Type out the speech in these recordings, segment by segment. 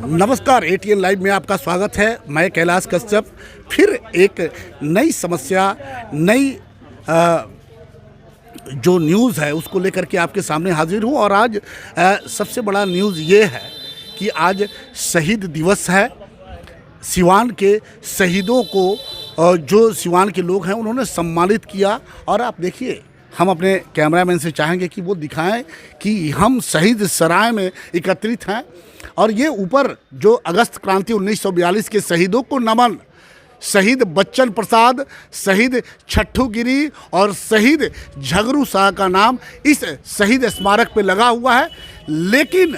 नमस्कार, ATN live में आपका स्वागत है। मैं कैलाश कश्यप फिर एक नई समस्या, नई जो न्यूज़ है उसको लेकर के आपके सामने हाजिर हूँ। और आज सबसे बड़ा न्यूज़ ये है कि आज शहीद दिवस है। सिवान के शहीदों को जो सिवान के लोग हैं उन्होंने सम्मानित किया। और आप देखिए, हम अपने कैमरामैन से चाहेंगे कि वो दिखाएं कि हम शहीद सराय में एकत्रित हैं। और ये ऊपर जो अगस्त क्रांति 1942 के शहीदों को नमन, शहीद बच्चन प्रसाद, शहीद छट्टू गिरी और शहीद झगरू शाह का नाम इस शहीद स्मारक पे लगा हुआ है। लेकिन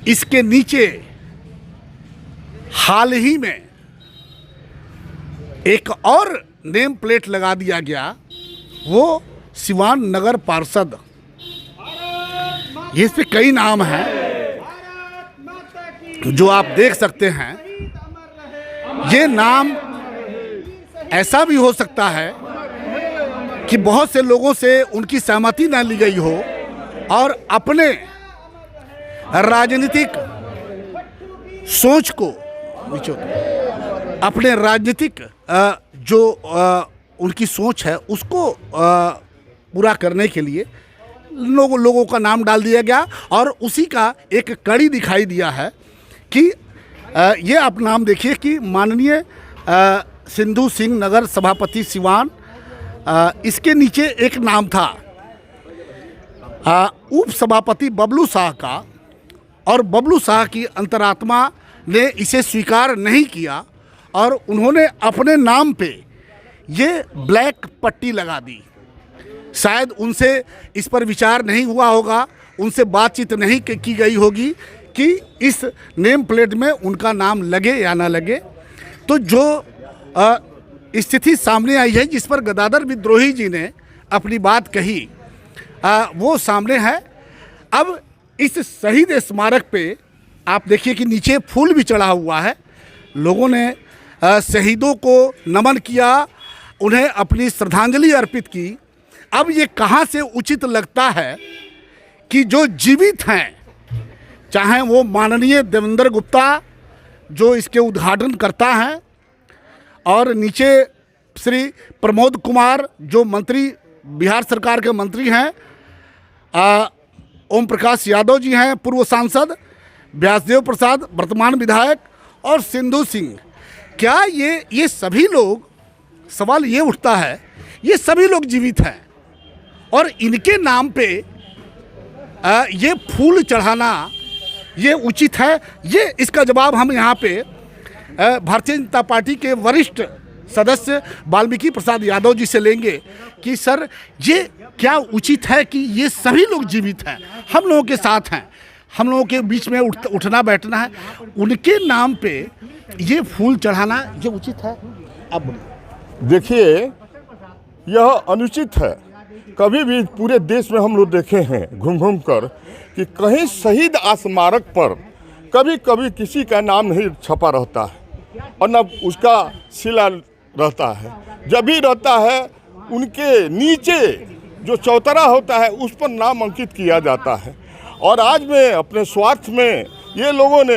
इसके नीचे हाल ही में एक और नेम प्लेट लगा दिया गया, वो सिवान नगर पार्षद। इस पे कई नाम हैं जो आप देख सकते हैं। ये नाम ऐसा भी हो सकता है कि बहुत से लोगों से उनकी सहमति न ली गई हो और अपने राजनीतिक सोच को, अपने राजनीतिक जो उनकी सोच है उसको पूरा करने के लिए लोगों का नाम डाल दिया गया। और उसी का एक कड़ी दिखाई दिया है कि ये आप नाम देखिए कि माननीय सिंधु सिंह नगर सभापति सिवान, इसके नीचे एक नाम था उप सभापति बबलू शाह का। और बबलू शाह की अंतरात्मा ने इसे स्वीकार नहीं किया और उन्होंने अपने नाम पे ये ब्लैक पट्टी लगा दी। शायद उनसे इस पर विचार नहीं हुआ होगा, उनसे बातचीत नहीं की गई होगी कि इस नेम प्लेट में उनका नाम लगे या ना लगे। तो जो स्थिति सामने आई है, जिस पर गदाधर विद्रोही जी ने अपनी बात कही, वो सामने है। अब इस शहीद स्मारक पे आप देखिए कि नीचे फूल भी चढ़ा हुआ है। लोगों ने शहीदों को नमन किया, उन्हें अपनी श्रद्धांजलि अर्पित की। अब ये कहाँ से उचित लगता है कि जो जीवित हैं, चाहे वो माननीय देवेंद्र गुप्ता जो इसके उद्घाटन करता है, और नीचे श्री प्रमोद कुमार जो मंत्री, बिहार सरकार के मंत्री हैं, ओम प्रकाश यादव जी हैं पूर्व सांसद, व्यासदेव प्रसाद वर्तमान विधायक, और सिंधु सिंह, क्या ये सभी लोग, सवाल ये उठता है, ये सभी लोग जीवित हैं और इनके नाम पे ये फूल चढ़ाना ये उचित है? ये इसका जवाब हम यहाँ पे भारतीय जनता पार्टी के वरिष्ठ सदस्य वाल्मीकि प्रसाद यादव जी से लेंगे कि सर, ये क्या उचित है कि ये सभी लोग जीवित हैं, हम लोगों के साथ हैं, हम लोगों के बीच में उठना बैठना है, उनके नाम पे ये फूल चढ़ाना ये उचित है? अब देखिए, यह अनुचित है। कभी भी पूरे देश में हम लोग देखे हैं घूम घूम कर कि कहीं शहीद स्मारक पर कभी कभी किसी का नाम नहीं छपा रहता है और न उसका शिला रहता है। जब भी रहता है उनके नीचे जो चौतरा होता है उस पर नाम अंकित किया जाता है। और आज में अपने स्वार्थ में ये लोगों ने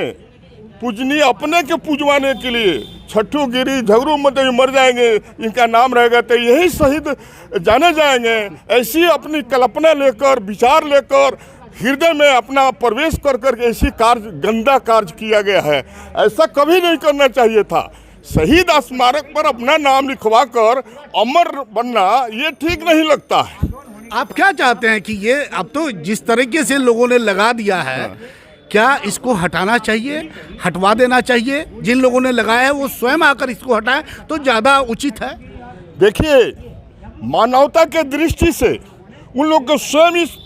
पूजनीय अपने के पूजवाने के लिए छट्टू गिरी झगरू मत मर जाएंगे, इनका नाम रहेगा तो यही शहीद जाने जाएंगे, ऐसी अपनी कल्पना लेकर, विचार लेकर, हृदय में अपना प्रवेश कर करके ऐसी कार्य, गंदा कार्य किया गया है। ऐसा कभी नहीं करना चाहिए था। शहीद स्मारक पर अपना नाम लिखवा कर अमर बनना ये ठीक नहीं लगता है। आप क्या चाहते हैं कि ये अब तो जिस तरीके से लोगों ने लगा दिया है, क्या इसको हटाना चाहिए, हटवा देना चाहिए? जिन लोगों ने लगाया है वो स्वयं आकर इसको हटाएं तो ज़्यादा उचित है। देखिए, मानवता के दृष्टि से उन लोग को स्वयं इस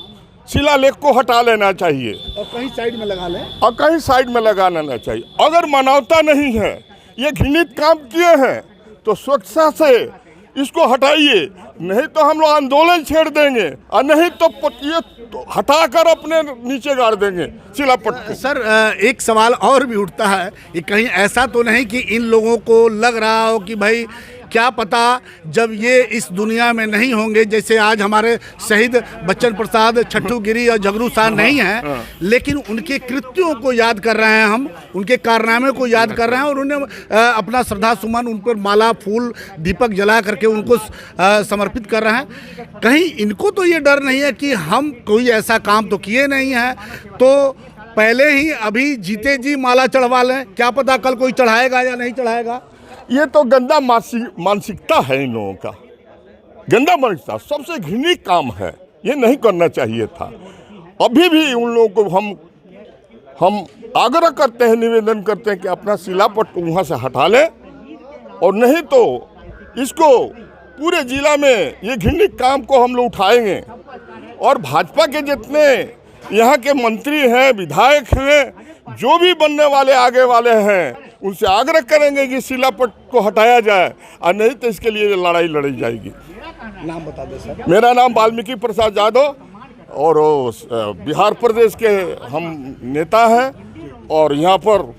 शिलालेख को हटा लेना चाहिए और कहीं साइड में लगा लें, और कहीं साइड में लगा लेना चाहिए। अगर मानवता नहीं है, ये घृणित काम किए हैं, तो स्वच्छता से इसको हटाइए, नहीं तो हम लोग आंदोलन छेड़ देंगे और नहीं तो ये तो हटाकर अपने नीचे गाड़ देंगे शिलापट को। सर, एक सवाल और भी उठता है कि कहीं ऐसा तो नहीं कि इन लोगों को लग रहा हो कि भाई क्या पता जब ये इस दुनिया में नहीं होंगे, जैसे आज हमारे शहीद बच्चन प्रसाद, छट्टू गिरी और झगरू शाह नहीं हैं, लेकिन उनके कृत्यों को याद कर रहे हैं, हम उनके कारनामे को याद कर रहे हैं और उन्हें अपना श्रद्धा सुमन, उन पर माला फूल दीपक जला करके उनको समर्पित कर रहे हैं। कहीं इनको तो ये डर नहीं है कि हम कोई ऐसा काम तो किए नहीं है, तो पहले ही अभी जीते जी माला चढ़वा लें, क्या पता कल कोई चढ़ाएगा या नहीं चढ़ाएगा। ये तो गंदा मानसिकता है इन लोगों का, गंदा मानसिकता, सबसे घृणित काम है, ये नहीं करना चाहिए था। अभी भी उन लोगों को हम आग्रह करते हैं, निवेदन करते हैं कि अपना शिलापट को वहाँ से हटा लें, और नहीं तो इसको पूरे जिला में ये घृणित काम को हम लोग उठाएंगे। और भाजपा के जितने यहाँ के मंत्री हैं, विधायक हैं, जो भी बनने वाले आगे वाले हैं, उनसे आग्रह करेंगे कि शिलापट को हटाया जाए, और नहीं तो इसके लिए लड़ाई लड़ी जाएगी। नाम बता दें सर। मेरा नाम वाल्मीकि प्रसाद यादव, और बिहार प्रदेश के हम नेता हैं, और यहाँ पर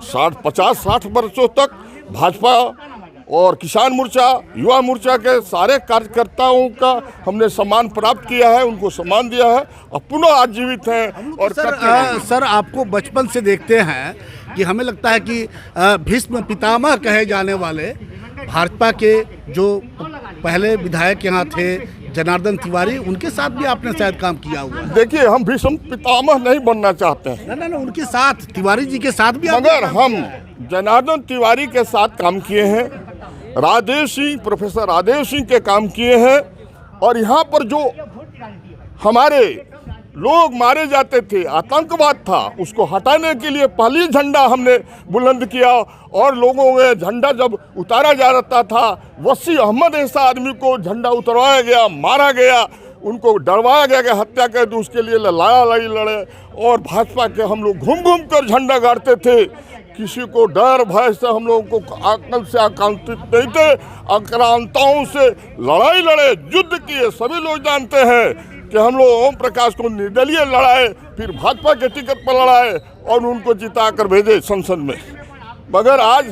50-60 वर्षों तक भाजपा और किसान मोर्चा, युवा मोर्चा के सारे कार्यकर्ताओं का हमने सम्मान प्राप्त किया है, उनको सम्मान दिया है, और पुनः आजीवित हैं। और सर आपको बचपन से देखते हैं कि हमें लगता है कि भीष्म पितामह कहे जाने वाले भाजपा के जो पहले विधायक यहाँ थे जनार्दन तिवारी, उनके साथ भी आपने शायद काम किया हुआ है। देखिए, हम भीष्म पितामह नहीं बनना चाहते हैं, ना उनके साथ, तिवारी जी के साथ भी, मगर हम जनार्दन तिवारी के साथ काम किए हैं, राजेश सिंह, प्रोफेसर राजेश सिंह के काम किए हैं, और यहाँ पर जो हमारे लोग मारे जाते थे, आतंकवाद था, उसको हटाने के लिए पहली झंडा हमने बुलंद किया, और लोगों में झंडा जब उतारा जा रहा था, वसी अहमद ऐसा आदमी को झंडा उतरवाया गया, मारा गया, उनको डरवाया गया कि हत्या कर दो, उसके लिए लड़ाई लड़े। और भाजपा के हम लोग घूम घूम कर झंडा गाड़ते थे, किसी को डर भय से हम लोगों को आकल से आकांक्षित नहीं थे, आक्रांताओं से लड़ाई लड़े, युद्ध किए। सभी लोग जानते हैं कि हम लोग ओम प्रकाश को निर्दलीय लड़ाए, फिर भाजपा के टिकट पर लड़ाए और उनको जिता कर भेजे संसद में। मगर आज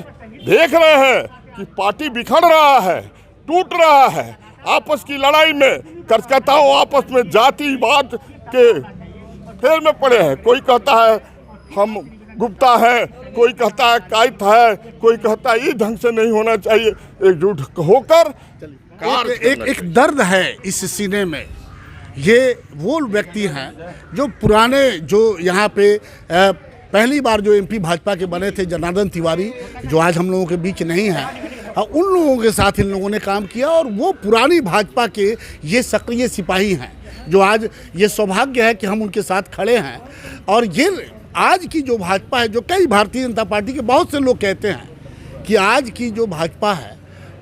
देख रहे हैं कि पार्टी बिखर रहा है, टूट रहा है, आपस की लड़ाई में कार्यकर्ताओं आपस में जातिवाद के फेर में पड़े हैं। कोई कहता है हम गुप्ता है, कोई कहता है कायत है, कोई कहता है ये ढंग से नहीं होना चाहिए। एकजुट होकर एक दर्द है इस सीने में। ये वो व्यक्ति हैं जो पुराने, जो यहाँ पे पहली बार जो एमपी भाजपा के बने थे, जनार्दन तिवारी, जो आज हम लोगों के बीच नहीं है, उन लोगों के साथ इन लोगों ने काम किया, और वो पुरानी भाजपा के ये सक्रिय सिपाही हैं, जो आज ये सौभाग्य है कि हम उनके साथ खड़े हैं। और ये आज की जो भाजपा है, जो कई भारतीय जनता पार्टी के बहुत से लोग कहते हैं कि आज की जो भाजपा है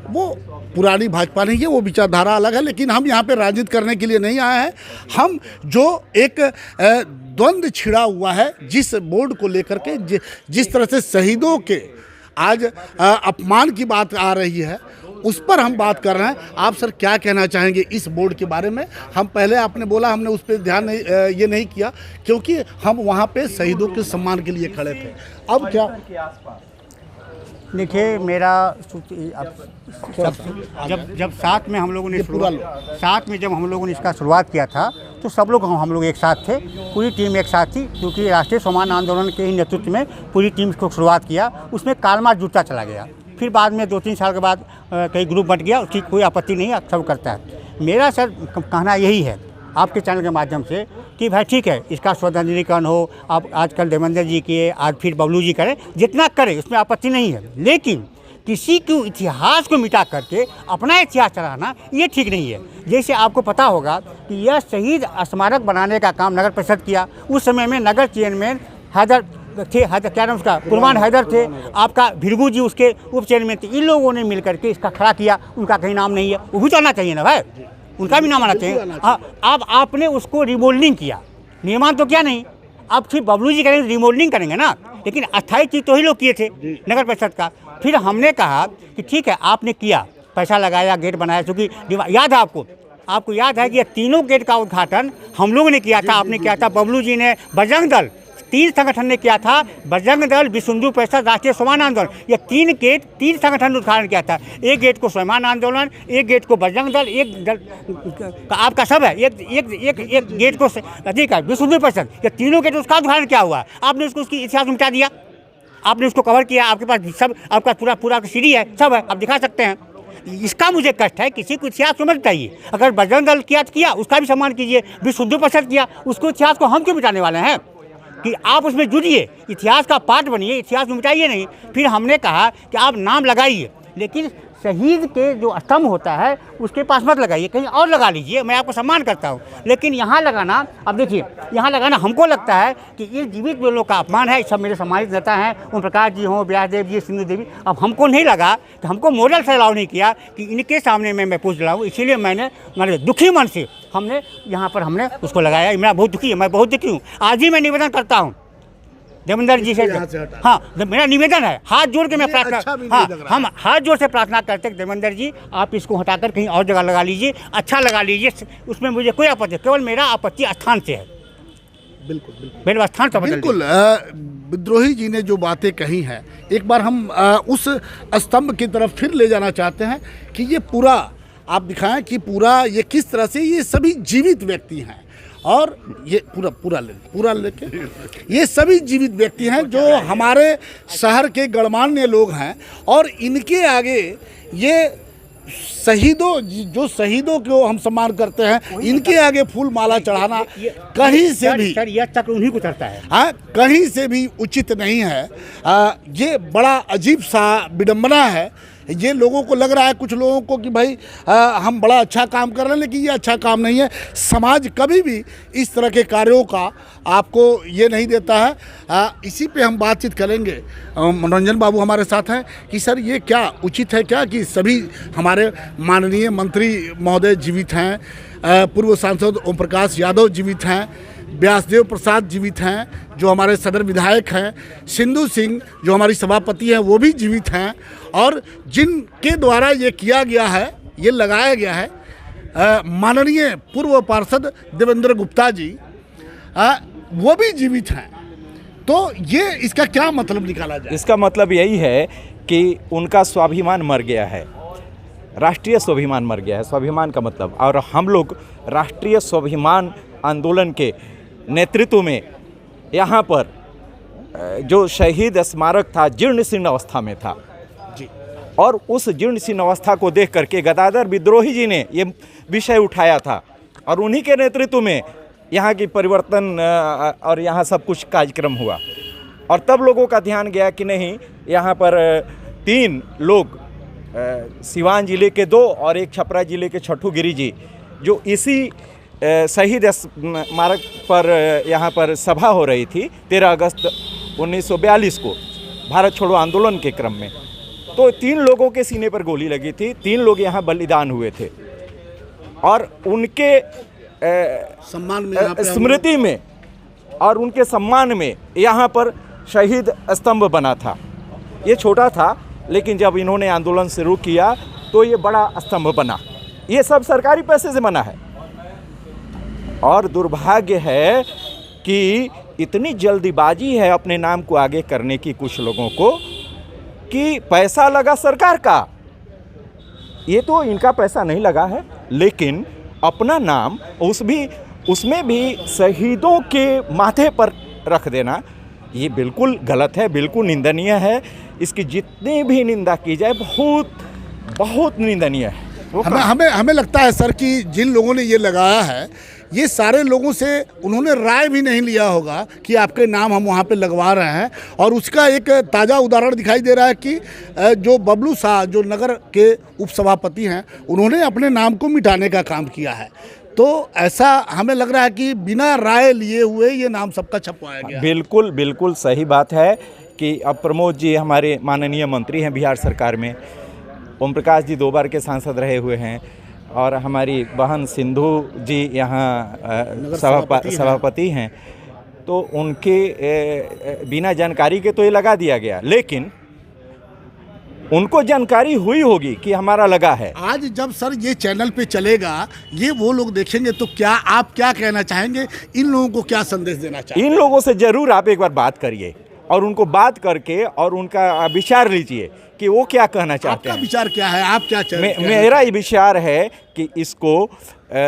वो पुरानी भाजपा नहीं है, वो विचारधारा अलग है, लेकिन हम यहाँ पे राजनीति करने के लिए नहीं आए हैं। हम जो एक द्वंद्व छिड़ा हुआ है, जिस बोर्ड को लेकर के, जिस तरह से शहीदों के आज अपमान की बात आ रही है, उस पर हम बात कर रहे हैं। आप सर क्या कहना चाहेंगे इस बोर्ड के बारे में? हम पहले, आपने बोला हमने उस पर ध्यान ये नहीं किया क्योंकि हम वहाँ पे शहीदों के सम्मान के लिए खड़े थे। अब क्या, देखिए मेरा जब साथ में हम लोगों ने जब हम लोगों ने इसका शुरुआत किया था, तो सब लोग हम लोग एक साथ थे, पूरी टीम एक साथ थी, क्योंकि राष्ट्रीय सम्मान आंदोलन के ही नेतृत्व में पूरी टीम को शुरुआत किया। उसमें कालमार जुटता चला गया, फिर बाद में 2-3 साल के बाद कई ग्रुप बट गया, उसकी कोई आपत्ति नहीं, सब करता है। मेरा सर कहना यही है आपके चैनल के माध्यम से कि भाई ठीक है, इसका स्वतंत्रीकरण हो, आप आजकल देवेंद्र जी किए, आज फिर बबलू जी करें, जितना करें उसमें आपत्ति नहीं है, लेकिन किसी के इतिहास को मिटा करके अपना इतिहास चलाना ये ठीक नहीं है। जैसे आपको पता होगा कि यह शहीद स्मारक बनाने का काम नगर परिषद किया, उस समय में नगर चेयरमैन हैदर थे, क्या नाम उसका, कुरबान हैदर थे, आपका भिरगू जी उसके उप चेयरमैन थे। इन लोगों ने मिल करके इसका खड़ा किया, उनका कहीं नाम नहीं है, वो भी तो आना चाहिए ना भाई, उनका भी नाम आना चाहिए। हाँ, अब आपने उसको रिमोल्डिंग किया, निर्माण तो क्या नहीं, अब फिर बबलू जी करेंगे रिमोल्डिंग करेंगे ना, लेकिन अस्थायी चीज़ तो ही लोग किए थे नगर परिषद का। फिर हमने कहा कि ठीक है, आपने किया, पैसा लगाया, गेट बनाया, क्योंकि याद है आपको याद है कि ये तीनों गेट का उद्घाटन हम लोगों ने किया था, आपने किया था, बबलू जी ने, बजरंग दल 3 संगठन ने किया था, बजरंग दल, विश्व हिंदू परिषद, राष्ट्रीय स्वाभिमान आंदोलन, ये 3 गेट 3 संगठन ने उद्घाटन किया था। एक गेट को स्वाभिमान आंदोलन, एक गेट को बजरंग दल, एक दल आपका सब है, एक गेट को अधिक है विश्व हिंदू परिषद, ये तीनों गेट उसका उद्घाटन क्या हुआ? आपने उसको उसकी इतिहास मिटा दिया, आपने उसको कवर किया, आपके पास सब आपका पूरा सीढ़ी है, सब है, आप दिखा सकते हैं। इसका मुझे कष्ट है, किसी को इतिहास समझना चाहिए। अगर बजरंग दल किया तो किया, उसका भी सम्मान कीजिए। विश्व हिंदू परिषद किया, उसको इतिहास को हम क्यों मिटाने वाले हैं? कि आप उसमें जुड़िए, इतिहास का पार्ट बनिए, इतिहास में मिटाइए नहीं। फिर हमने कहा कि आप नाम लगाइए, लेकिन शहीद के जो स्तंभ होता है उसके पास मत लगाइए, कहीं और लगा लीजिए। मैं आपको सम्मान करता हूँ, लेकिन यहाँ लगाना, अब देखिए यहाँ लगाना हमको लगता है कि ये जीवित लोगों का अपमान है। सब मेरे सम्मानित नेता हैं, ओम प्रकाश जी हों, व्यासदेव जी, सिंधु देवी। अब हमको नहीं लगा कि हमको मोरल से अलाउ नहीं किया कि इनके सामने मैं पूछ रहा हूँ, इसीलिए मैंने दुखी मन से हमने यहाँ पर हमने उसको लगाया। मैं बहुत दुखी है, मैं बहुत दुखी हूँ। आज ही मैं निवेदन करता हूँ देवेंद्र जी से, हाँ मेरा निवेदन है, हाथ जोड़ के मैं प्रार्थना, हाँ हम हाथ जोड़ से प्रार्थना करते हैं देवेंद्र जी आप इसको हटाकर कहीं और जगह लगा लीजिए, अच्छा लगा लीजिए, उसमें मुझे कोई आपत्ति, केवल मेरा आपत्ति स्थान से है। बिल्कुल मेरे स्थान का बिल्कुल। विद्रोही जी ने जो बातें कही हैं, एक बार हम उस स्तंभ की तरफ फिर ले जाना चाहते हैं कि ये पूरा आप दिखाएं कि पूरा ये किस तरह से ये सभी जीवित व्यक्ति हैं, और ये पूरा लेके ये सभी जीवित व्यक्ति हैं जो हमारे शहर के गणमान्य लोग हैं, और इनके आगे ये शहीदों को हम सम्मान करते हैं, इनके आगे फूल माला चढ़ाना कहीं से भी, सर यह चक्र उन्हीं को चढ़ता है, हाँ कहीं से भी उचित नहीं है। ये बड़ा अजीब सा विडंबना है। ये लोगों को लग रहा है, कुछ लोगों को, कि भाई हम बड़ा अच्छा काम कर रहे हैं, लेकिन ये अच्छा काम नहीं है। समाज कभी भी इस तरह के कार्यों का आपको ये नहीं देता है। इसी पे हम बातचीत करेंगे। मनोरंजन बाबू हमारे साथ हैं कि सर ये क्या उचित है क्या कि सभी हमारे माननीय मंत्री महोदय जीवित हैं, पूर्व सांसद ओम प्रकाश यादव जीवित हैं, व्यासदेव प्रसाद जीवित हैं जो हमारे सदर विधायक हैं, सिंधु सिंह जो हमारी सभापति हैं वो भी जीवित हैं, और जिनके द्वारा ये किया गया है, ये लगाया गया है, माननीय पूर्व पार्षद देवेंद्र गुप्ता जी वो भी जीवित हैं। तो ये इसका क्या मतलब निकाला जाए? इसका मतलब यही है कि उनका स्वाभिमान मर गया है, राष्ट्रीय स्वाभिमान मर गया है। स्वाभिमान का मतलब, और हम लोग राष्ट्रीय स्वाभिमान आंदोलन के नेतृत्व में यहाँ पर जो शहीद स्मारक था जीर्ण शीर्ण अवस्था में था जी, और उस जीर्ण शीर्ण अवस्था को देख करके गदाधर विद्रोही जी ने ये विषय उठाया था, और उन्हीं के नेतृत्व में यहाँ की परिवर्तन और यहाँ सब कुछ कार्यक्रम हुआ। और तब लोगों का ध्यान गया कि नहीं, यहाँ पर 3 लोग, सिवान जिले के 2 और एक छपरा जिले के छठू गिरी जी, जो इसी शहीद स्मारक पर यहाँ पर सभा हो रही थी 13 अगस्त 1942 को भारत छोड़ो आंदोलन के क्रम में, तो 3 लोगों के सीने पर गोली लगी थी। 3 लोग यहाँ बलिदान हुए थे, और उनके सम्मान में, स्मृति में और उनके सम्मान में यहाँ पर शहीद स्तंभ बना था। ये छोटा था, लेकिन जब इन्होंने आंदोलन शुरू किया तो ये बड़ा स्तंभ बना। ये सब सरकारी पैसे से बना है, और दुर्भाग्य है कि इतनी जल्दीबाजी है अपने नाम को आगे करने की कुछ लोगों को, कि पैसा लगा सरकार का। ये तो इनका पैसा नहीं लगा है, लेकिन अपना नाम उसमें भी शहीदों के माथे पर रख देना, ये बिल्कुल गलत है, बिल्कुल निंदनीय है। इसकी जितनी भी निंदा की जाए बहुत बहुत निंदनीय है। हमें लगता है सर कि जिन लोगों ने ये लगाया है, ये सारे लोगों से उन्होंने राय भी नहीं लिया होगा कि आपके नाम हम वहाँ पे लगवा रहे हैं। और उसका एक ताज़ा उदाहरण दिखाई दे रहा है कि जो बबलू शाह जो नगर के उपसभापति हैं, उन्होंने अपने नाम को मिटाने का काम किया है। तो ऐसा हमें लग रहा है कि बिना राय लिए हुए ये नाम सबका छपवाया गया। बिल्कुल बिल्कुल सही बात है कि अब प्रमोद जी हमारे माननीय मंत्री हैं बिहार सरकार में, ओम प्रकाश जी 2 बार के सांसद रहे हुए हैं, और हमारी बहन सिंधु जी यहाँ सभापति हैं। तो उनके बिना जानकारी के तो ये लगा दिया गया, लेकिन उनको जानकारी हुई होगी कि हमारा लगा है। आज जब सर ये चैनल पे चलेगा, ये वो लोग देखेंगे, तो क्या आप क्या कहना चाहेंगे, इन लोगों को क्या संदेश देना चाहेंगे? इन लोगों से ज़रूर आप एक बार बात करिए और उनको बात करके और उनका विचार लीजिए कि वो क्या कहना चाहते आपका हैं। विचार क्या है, आप क्या चाहते हैं? मेरा ये विचार है कि इसको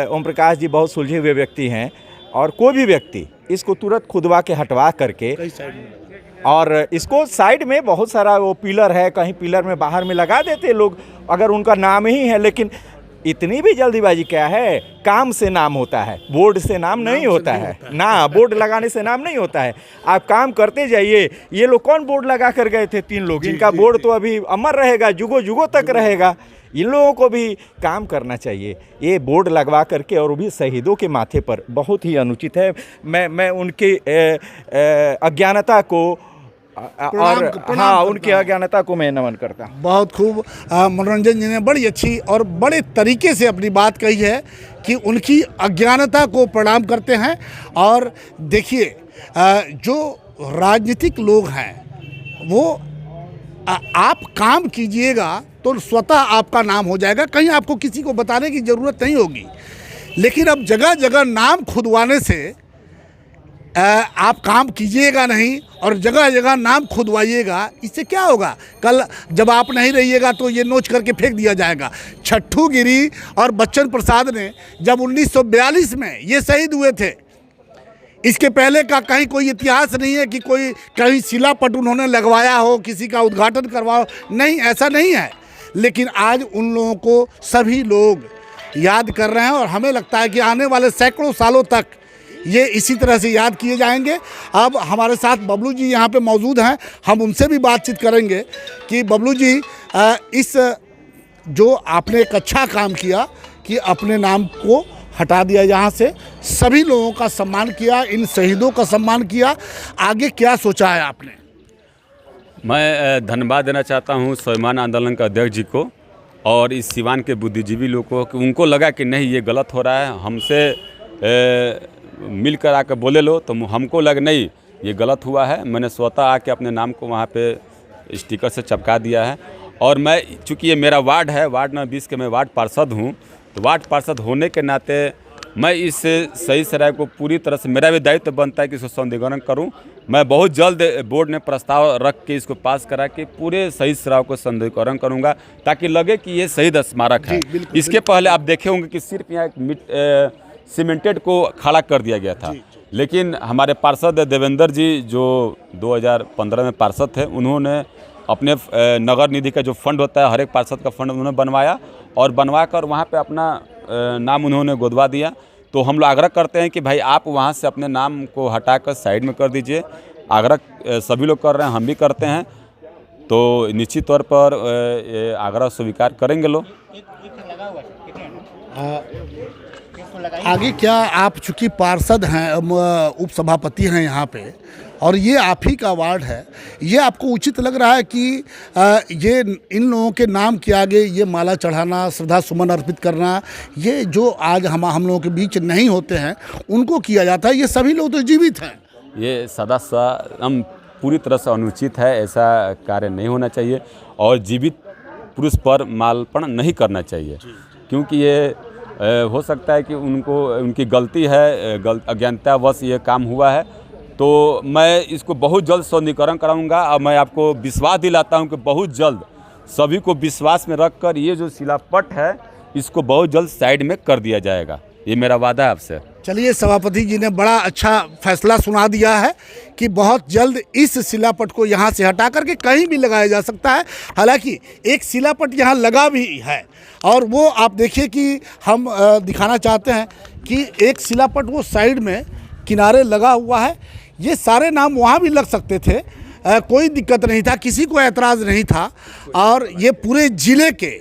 ओम प्रकाश जी बहुत सुलझे हुए व्यक्ति हैं और कोई भी व्यक्ति इसको तुरंत खुदवा के हटवा करके कई साइड में और इसको साइड में बहुत सारा वो पिलर है, कहीं पिलर में बाहर में लगा देते लोग अगर उनका नाम ही है। लेकिन इतनी भी जल्दीबाजी क्या है, काम से नाम होता है, बोर्ड से नाम नहीं होता है ना, बोर्ड लगाने से नाम नहीं होता है। आप काम करते जाइए। ये लोग कौन बोर्ड लगा कर गए थे? 3 लोग, इनका बोर्ड तो अभी अमर रहेगा, जुगों जुगों तक रहेगा। इन लोगों को भी काम करना चाहिए। ये बोर्ड लगवा करके और वो भी शहीदों के माथे पर, बहुत ही अनुचित है। मैं उनकी अज्ञानता को और हाँ, उनकी अज्ञानता को मैं नमन करता हूँ। बहुत खूब। मनोरंजन जी ने बड़ी अच्छी और बड़े तरीके से अपनी बात कही है कि उनकी अज्ञानता को प्रणाम करते हैं। और देखिए, जो राजनीतिक लोग हैं वो आप काम कीजिएगा तो स्वतः आपका नाम हो जाएगा, कहीं आपको किसी को बताने की ज़रूरत नहीं होगी। लेकिन अब जगह जगह नाम खुदवाने से आप काम कीजिएगा नहीं और जगह जगह नाम खुदवाइएगा, इससे क्या होगा? कल जब आप नहीं रहिएगा तो ये नोच करके फेंक दिया जाएगा। छट्टू गिरी और बच्चन प्रसाद ने जब 1942 में ये शहीद हुए थे, इसके पहले का कहीं कोई इतिहास नहीं है कि कोई कहीं शिलापट उन्होंने लगवाया हो, किसी का उद्घाटन करवाओ, नहीं, ऐसा नहीं है। लेकिन आज उन लोगों को सभी लोग याद कर रहे हैं और हमें लगता है कि आने वाले सैकड़ों सालों तक ये इसी तरह से याद किए जाएंगे। अब हमारे साथ बबलू जी यहाँ पे मौजूद हैं, हम उनसे भी बातचीत करेंगे कि बबलू जी, इस जो आपने एक अच्छा काम किया कि अपने नाम को हटा दिया यहाँ से, सभी लोगों का सम्मान किया, इन शहीदों का सम्मान किया, आगे क्या सोचा है आपने? मैं धन्यवाद देना चाहता हूँ स्वाभिमान आंदोलन के अध्यक्ष जी को और इस सिवान के बुद्धिजीवी लोगों को कि उनको लगा कि नहीं ये गलत हो रहा है, हमसे मिलकर आकर बोले लो, तो हमको लग नहीं ये गलत हुआ है। मैंने स्वतः आके अपने नाम को वहाँ पे स्टिकर से चिपका दिया है। और मैं, चूँकि ये मेरा वार्ड है, वार्ड नंबर 20 के मैं वार्ड पार्षद हूँ, तो वार्ड पार्षद होने के नाते मैं इस सही सराय को पूरी तरह से, मेरा भी दायित्व बनता है कि इसको सौंदर्यीकरण करूं। मैं बहुत जल्द बोर्ड में प्रस्ताव रख के इसको पास करा के पूरे शहीद सराय को सौंदर्यीकरण करूंगा ताकि लगे कि ये शहीद स्मारक है। इसके पहले आप देखे होंगे कि सिर्फ यहाँ एक सीमेंटेड को खड़ा कर दिया गया था, लेकिन हमारे पार्षद देवेंद्र जी जो 2015 में पार्षद थे, उन्होंने अपने नगर निधि का जो फंड होता है, हर एक पार्षद का फंड उन्होंने बनवाया और बनवा कर वहाँ पे अपना नाम उन्होंने गोदवा दिया। तो हम लोग आग्रह करते हैं कि भाई आप वहाँ से अपने नाम को हटाकर साइड में कर दीजिए। आग्रह सभी लोग कर रहे हैं, हम भी करते हैं, तो निश्चित तौर पर आग्रह स्वीकार करेंगे लोग। आगे क्या, आप चूँकि पार्षद हैं, उप सभापति हैं यहाँ पे, और ये आप ही का वार्ड है, ये आपको उचित लग रहा है कि ये इन लोगों के नाम के आगे ये माला चढ़ाना, श्रद्धा सुमन अर्पित करना, ये जो आज हम लोगों के बीच नहीं होते हैं उनको किया जाता है? ये सभी लोग तो जीवित हैं। ये सदा हम पूरी तरह से अनुचित है, ऐसा कार्य नहीं होना चाहिए और जीवित पुरुष पर माल्यार्पण नहीं करना चाहिए, क्योंकि ये हो सकता है कि उनकी गलती है, अज्ञानतावश ये काम हुआ है। तो मैं इसको बहुत जल्द सौंदर्यीकरण कराऊंगा और मैं आपको विश्वास दिलाता हूं कि बहुत जल्द सभी को विश्वास में रखकर ये जो शिलापट है इसको बहुत जल्द साइड में कर दिया जाएगा, ये मेरा वादा है आपसे। चलिए, सभापति जी ने बड़ा अच्छा फैसला सुना दिया है कि बहुत जल्द इस शिलापट को यहाँ से हटा करके कहीं भी लगाया जा सकता है। हालांकि एक शिलापट यहाँ लगा भी है और वो आप देखिए कि हम दिखाना चाहते हैं कि एक शिलापट वो साइड में किनारे लगा हुआ है। ये सारे नाम वहाँ भी लग सकते थे, कोई दिक्कत नहीं था, किसी को ऐतराज़ नहीं था। और ये पूरे ज़िले के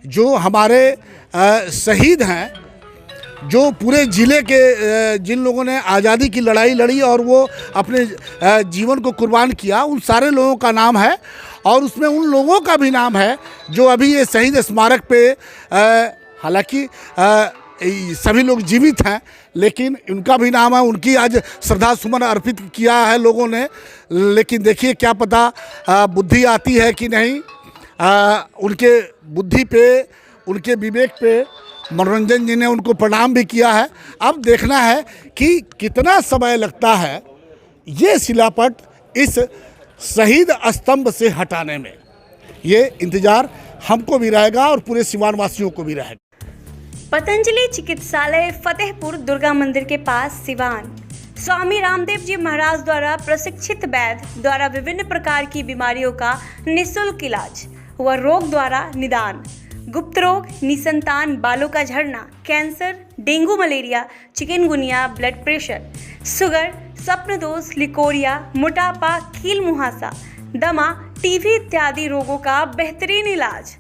जो हमारे शहीद हैं, जो पूरे ज़िले के जिन लोगों ने आज़ादी की लड़ाई लड़ी और वो अपने जीवन को कुर्बान किया, उन सारे लोगों का नाम है और उसमें उन लोगों का भी नाम है जो अभी ये शहीद स्मारक पे, हालांकि सभी लोग जीवित हैं लेकिन उनका भी नाम है, उनकी आज श्रद्धा सुमन अर्पित किया है लोगों ने। लेकिन देखिए क्या पता बुद्धि आती है कि नहीं। उनके बुद्धि पे, उनके विवेक पे मनोरंजन जी ने उनको प्रणाम भी किया है। अब देखना है कि कितना समय लगता है ये शिलापट इस शहीद स्तंभ से हटाने में। ये इंतज़ार हमको भी रहेगा और पूरे सिवान वासियों को भी रहेगा। पतंजलि चिकित्सालय फतेहपुर दुर्गा मंदिर के पास सिवान। स्वामी रामदेव जी महाराज द्वारा प्रशिक्षित वैद्य द्वारा विभिन्न प्रकार की बीमारियों का निःशुल्क इलाज व रोग द्वारा निदान, गुप्त रोग, निसंतान बालों का झड़ना, cancer, dengue, malaria, chikungunya, blood pressure, sugar, स्वप्न दोष, लिकोरिया, मोटापा, कील मुहासा, दमा, टीबी इत्यादि रोगों का बेहतरीन इलाज।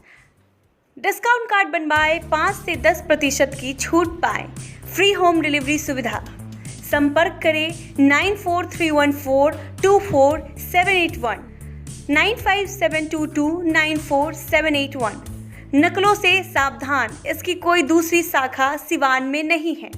डिस्काउंट कार्ड बनवाए 5 से 10% की छूट पाएं। फ्री होम डिलीवरी सुविधा। संपर्क करें 9431424781 9572294781। नकलों से सावधान, इसकी कोई दूसरी शाखा सिवान में नहीं है।